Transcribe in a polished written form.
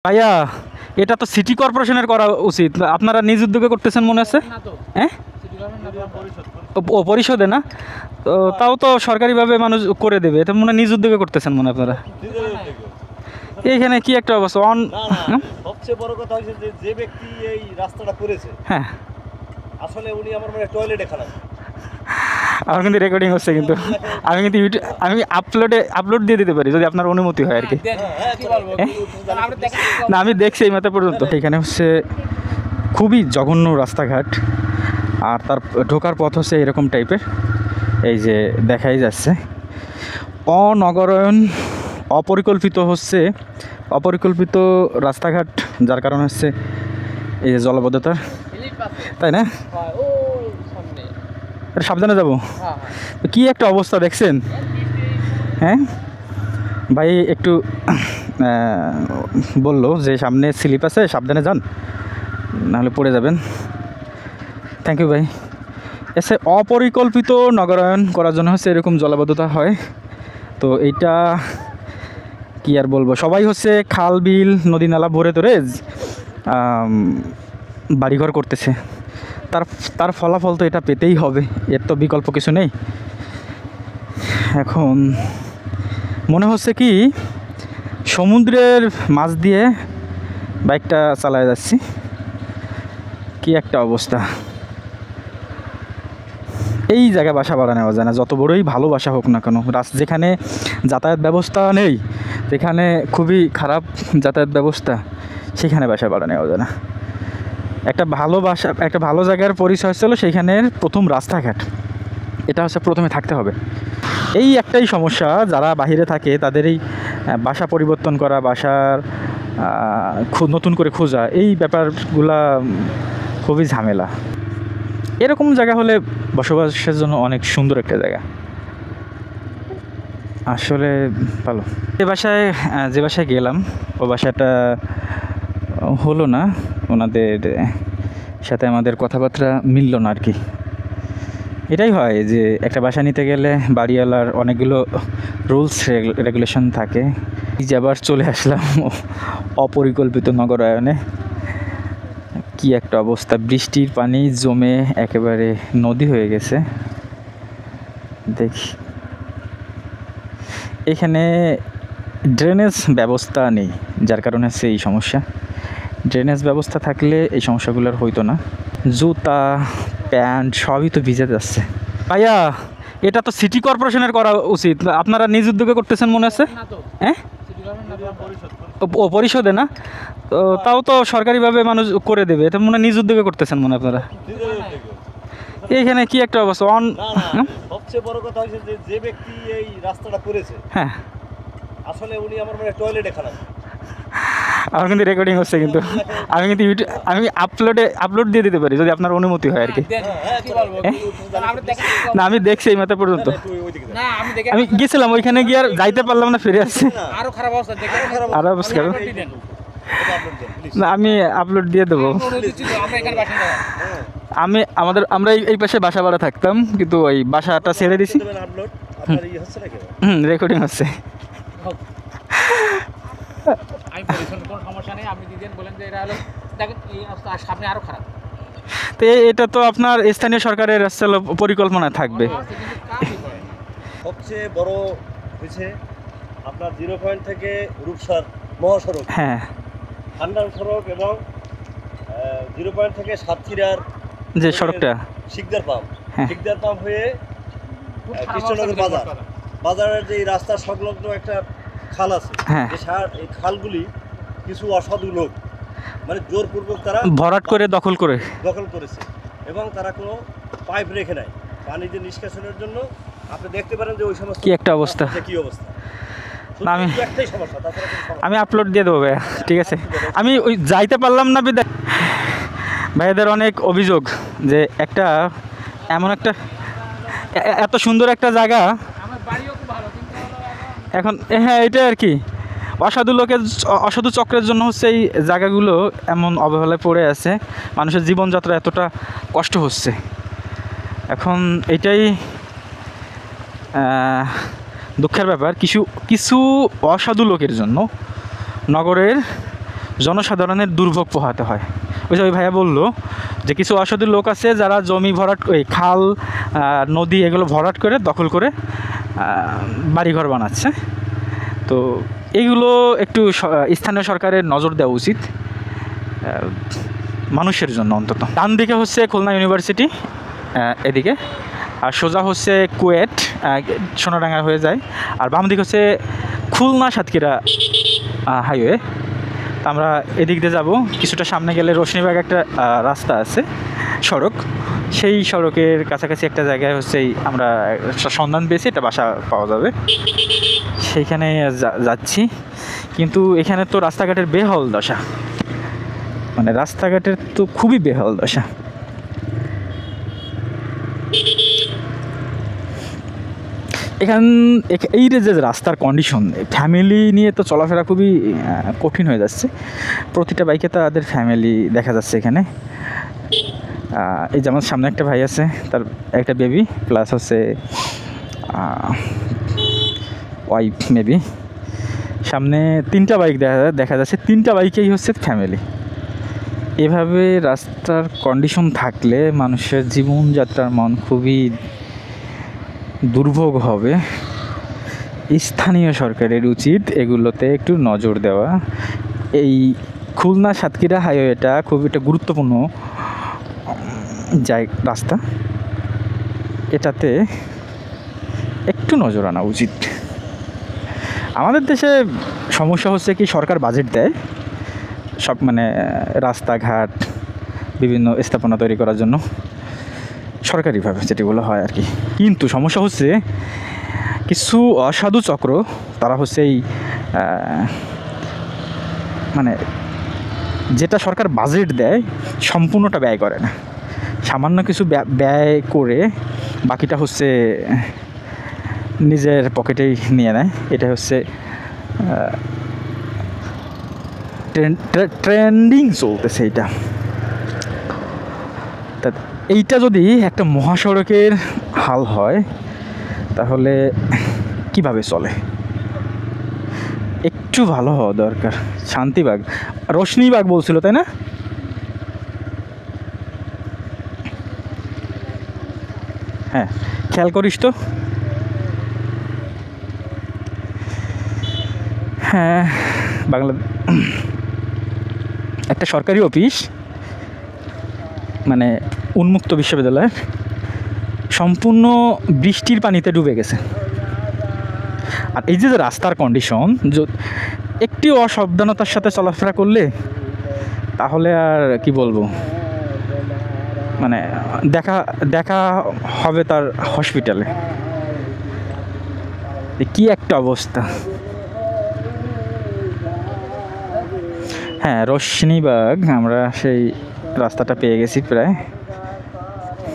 ভাইয়া, এটা তো সিটি কর্পোরেশনের করা উচিত, আপনারা নিজ উদ্যোগে করতেছেন মনে আছে। হ্যাঁ, ও পরিষদে না, তো তাও তো সরকারিভাবে মানুষ করে দেবে, এটা মনে হয় নিজ উদ্যোগে করতেছেন মনে আপনারা। এইখানে কি একটা অবস্থা সবচেয়ে বড় কথা হচ্ছে যে ব্যক্তি এই রাস্তাটা করেছে, হ্যাঁ আসলে উনি আমার মনে টয়লেটে খারাপ। আমার কিন্তু রেকর্ডিং হচ্ছে, কিন্তু আমি কিন্তু আমি আপলোড দিয়ে দিতে পারি যদি আপনার অনুমতি হয় আর কি। না, আমি দেখছি এই মাথা পর্যন্ত। এখানে হচ্ছে খুবই জঘন্য রাস্তাঘাট, আর তার ঢোকার পথ হচ্ছে এরকম টাইপের, এই যে দেখাই যাচ্ছে অনগরায়ন, অপরিকল্পিত রাস্তাঘাট, যার কারণ হচ্ছে এই যে জলাবদ্ধতা, তাই না? সাবধানে যাবো। কি একটা অবস্থা দেখছেন? হ্যাঁ ভাই একটু বললো যে সামনে স্লিপ আছে, সাবধানে যান, নাহলে পড়ে যাবেন। থ্যাংক ইউ ভাই। এসে অপরিকল্পিত নগরায়ন করার জন্য হচ্ছে এরকম জলাবদ্ধতা হয়। তো এইটা কি আর বলবো, সবাই হচ্ছে খাল বিল নদী নালা ভরে তোরে বাড়িঘর করতেছে, তার ফলাফল তো এটা পেতেই হবে, এর তো বিকল্প কিছু নেই। এখন মনে হচ্ছে কি সমুদ্রের মাছ দিয়ে বাইকটা চালায় যাচ্ছি, কি একটা অবস্থা। এই জায়গায় বাসা ভাড়া নেওয়া যায় না, যত বড়ই ভালো বাসা হোক না কেন। যেখানে যাতায়াত ব্যবস্থা নেই, যেখানে খুবই খারাপ যাতায়াত ব্যবস্থা, সেখানে বাসা ভাড়া নেওয়া যায় না। একটা ভালো জায়গার পরিচয় ছিল সেইখানের প্রথম রাস্তাঘাট, এটা হচ্ছে প্রথমে থাকতে হবে। এই একটাই সমস্যা, যারা বাহিরে থাকে তাদের এই বাসা পরিবর্তন করা, বাসার নতুন করে খোঁজা, এই ব্যাপারগুলা খুবই ঝামেলা। এরকম জায়গা হলে বসবাসের জন্য অনেক সুন্দর একটা জায়গা, আসলে ভালো। যে বাসায় গেলাম ও বাসাটা হলো না, ওনাদের সাথে আমাদের কথাবার্তা মিলল না আর কি। এটাই হয় যে একটা বাসা নিতে গেলে বাড়িওয়ালার অনেকগুলো রুলস রেগুলেশন থাকে। এই যে আবার চলে আসলাম অপরিকল্পিত নগরায়নে, কি একটা অবস্থা, বৃষ্টির পানি জমে একেবারে নদী হয়ে গেছে। দেখি এখানে ড্রেনেজ ব্যবস্থা নেই, যার কারণে হচ্ছে এই সমস্যা। ড্রেনেজ ব্যবস্থা থাকলে এই সমস্যাগুলোর হইতো না। জুতা প্যান্ট সবই তো ভিজে যাচ্ছে। ভাইয়া, এটা তো সিটি কর্পোরেশনের করা উচিত, আপনারা নিজ উদ্যোগে করতেছেন মনে আছে। হ্যাঁ, ও পরিষদে না, তো তাও তো সরকারিভাবে মানুষ করে দেবে, এটা মনে হয় নিজ উদ্যোগে করতেছেন মনে আপনারা। এইখানে কি একটা অবস্থা সবচেয়ে বড় কথা হচ্ছে যে ব্যক্তি এই রাস্তাটা করেছে, হ্যাঁ আসলে উনি আমার মনে টয়লেটে খারাপ। আমার কিন্তু রেকর্ডিং হচ্ছে, কিন্তু আমি আপলোড দিয়ে দিতে পারি যদি আপনার অনুমতি হয় আর কি। না, আমি দেখছি এই মাথা পর্যন্ত। আমি গেছিলাম ওইখানে গিয়ে আর যাইতে পারলাম না, ফিরে আসছি। আরো অবস্থা না, আমি আপলোড দিয়ে দেবো। আমরা এই পাশে বাসা ভাড়া থাকতাম, কিন্তু ওই বাসাটা ছেড়ে দিছি। রেকর্ডিং হচ্ছে। তো এটা তো আপনার স্থানীয় সরকারের পরিকল্পনা থাকবে। সবচেয়ে বড় হয়েছে আপনার 0 পয়েন্ট থেকে রূপসার মহাসড়ক, হ্যাঁ খান্ডান সড়ক, এবং 0 পয়েন্ট থেকে সাতক্ষীরার যে সড়কটা শিকদার পাম্প হয়ে কৃষ্ণনগর বাজারের যে রাস্তার সংলগ্ন একটা খাল আছে, এই খালগুলি কিছু অসাধু লোক মানে জোরপূর্বক তারা ভরাট করে দখল করেছে, এবং তারা কোনো পাইপ রেখে নাই পানি যে নিষ্কাশনের জন্য। আপনি দেখতে পারেন যে ওই সমস্ত কি একটা অবস্থা, আমি আপলোড দিয়ে দেবো ভাইয়া, ঠিক আছে। আমি ওই যাইতে পারলাম না বিদায়। ভাইয়াদের অনেক অভিযোগ যে এমন একটা এত সুন্দর একটা জায়গা এখন, হ্যাঁ এটা আর কি অসাধু চক্রের জন্য হচ্ছে এই জায়গাগুলো এমন অবহেলায় পড়ে আছে, মানুষের জীবনযাত্রা এতটা কষ্ট হচ্ছে। এখন এটাই দুঃখের ব্যাপার, কিছু অসাধু লোকের জন্য নগরের জনসাধারণের দুর্ভোগ পোহাতে হয়। ওই যে ওই ভাইয়া বললো যে কিছু অসাধু লোক আছে যারা জমি ভরাট, ওই খাল নদী এগুলো ভরাট করে দখল করে বাড়িঘর বানাচ্ছে। তো এইগুলো একটু স্থানীয় সরকারের নজর দেওয়া উচিত মানুষের জন্য অন্তত। ডান দিকে হচ্ছে খুলনা ইউনিভার্সিটি, এদিকে, আর সোজা হচ্ছে কুয়েট সোনাডাঙ্গা হয়ে যায়, আর বাম দিকে হচ্ছে খুলনা সাতক্ষীরা হাইওয়ে। তো আমরা এদিক দিয়ে যাবো। কিছুটা সামনে গেলে রোশনীবাগ একটা রাস্তা আছে, সড়ক, সেই সড়কের কাছাকাছি একটা জায়গায় হচ্ছে আমরা সন্ধান পেয়েছি, একটা বাসা পাওয়া যাবে, সেইখানে যাচ্ছি। কিন্তু এখানে তো রাস্তাঘাটের বেহাল দশা, মানে রাস্তাঘাটের তো খুবই বেহাল দশা। এই যে রাস্তার কন্ডিশন, ফ্যামিলি নিয়ে তো চলাফেরা খুবই কঠিন হয়ে যাচ্ছে। প্রতিটা বাইকে তাদের ফ্যামিলি দেখা যাচ্ছে এখানে। এই যেমন সামনে একটা ভাই আছে, তার একটা বেবি প্লাস হচ্ছে ওয়াইফ মেবি। সামনে 3টা বাইক দেখা যাচ্ছে, 3টা বাইকেই হচ্ছে ফ্যামিলি। এভাবে রাস্তার কন্ডিশন থাকলে মানুষের জীবনযাত্রার মান খুবই দুর্ভোগ হবে। স্থানীয় সরকারের উচিত এগুলোতে একটু নজর দেওয়া। এই খুলনা সাতক্ষীরা হাইওয়েটা খুব একটা গুরুত্বপূর্ণ রাস্তা, এটাতে একটু নজর আনা উচিত। আমাদের দেশে সমস্যা হচ্ছে কি, সরকার বাজেট দেয় সব, মানে রাস্তাঘাট বিভিন্ন স্থাপনা তৈরি করার জন্য সরকারিভাবে যেটিগুলো হয় আর কি। কিন্তু সমস্যা হচ্ছে কিছু অসাধু চক্র, তারা হচ্ছে এই মানে যেটা সরকার বাজেট দেয় সম্পূর্ণটা ব্যয় করে না, সামান্য কিছু ব্যয় করে বাকিটা হচ্ছে নিজের পকেটেই নিয়ে নেয়। এটা হচ্ছে ট্রেন্ডিং চলতেছে এইটা। তা এইটা যদি একটা মহাসড়কের হাল হয় তাহলে কিভাবে চলে? একটু ভালো হওয়া দরকার। শান্তিবাগ, রোশনীবাগ বলছিল তাই না? হ্যাঁ, খেয়াল করিস তো। হ্যাঁ, বাংলা একটা সরকারি অফিস, মানে উন্মুক্ত বিশ্ববিদ্যালয়, সম্পূর্ণ বৃষ্টির পানিতে ডুবে গেছে। আর এই যে রাস্তার কন্ডিশন, একটি অসাবধানতার সাথে চলাফেরা করলে তাহলে আর কি বলবো, মানে দেখা হবে তার হসপিটালে। কি একটা অবস্থা। হ্যাঁ, রোশনীবাগ, আমরা সেই রাস্তাটা পেয়ে গেছি প্রায়।